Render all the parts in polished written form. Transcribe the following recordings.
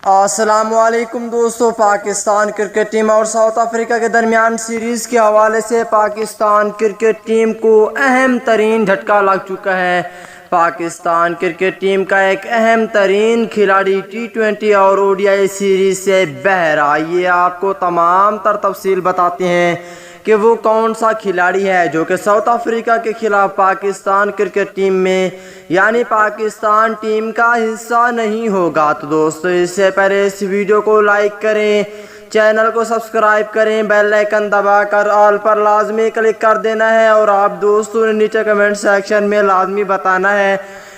السلام علیکم دوستو، پاکستان کرکٹ ٹیم اور ساؤتھ افریقہ کے درمیان سیریز کے حوالے سے پاکستان کرکٹ ٹیم کو اہم ترین جھٹکا لگ چکا ہے۔ پاکستان کرکٹ ٹیم کا ایک اہم ترین کھلاڑی T20 اور ODI سیریز سے باہر۔ آئیے آپ کو تمام تر تفصیل بتاتے ہیں کہ وہ کون سا کھلاڑی ہے جو کہ ساؤتھ افریقہ کے خلاف پاکستان کرکٹ ٹیم میں یعنی پاکستان ٹیم کا حصہ نہیں ہوگا۔ تو دوستو، اس سے پہلے اس ویڈیو کو لائک کریں، چینل کو سبسکرائب کریں، بیل آئیکن دبا کر آل پر لازمی کلک کر دینا ہے، اور آپ دوستوں نے نیچے کمنٹ سیکشن میں لازمی بتانا ہے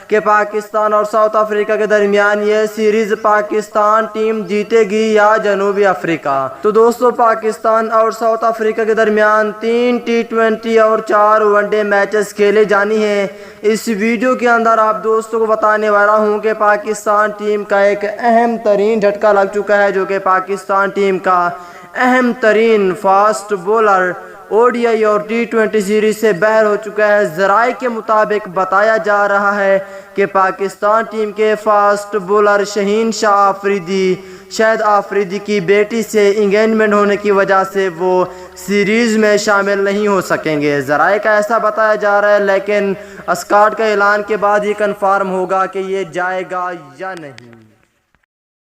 کہ پاکستان اور ساؤتھ افریقہ کے درمیان یہ سیریز پاکستان ٹیم جیتے گی یا جنوبی افریقہ۔ تو دوستو، پاکستان اور ساؤتھ افریقہ کے درمیان 3 T20 اور 4 ون ڈے میچز کھیلے جانی ہیں۔ اس ویڈیو کے اندر آپ دوستوں کو بتانے والا ہوں کہ پاکستان ٹیم کا ایک اہم ترین جھٹکا لگ چکا ہے جو کہ پاکستان ٹیم کا اہم ترین فاسٹ بولر ODI اور T20 سیریز سے باہر ہو چکا ہے۔ ذرائع کے مطابق بتایا جا رہا ہے کہ پاکستان ٹیم کے فاسٹ بولر شہین شاہد آفریدی کی بیٹی سے انگیجمنٹ ہونے کی وجہ سے وہ سیریز میں شامل نہیں ہو سکیں گے۔ ذرائع کا ایسا بتایا جا رہا ہے، لیکن اسکاٹ کا اعلان کے بعد یہ کنفرم ہوگا کہ یہ جائے گا یا نہیں۔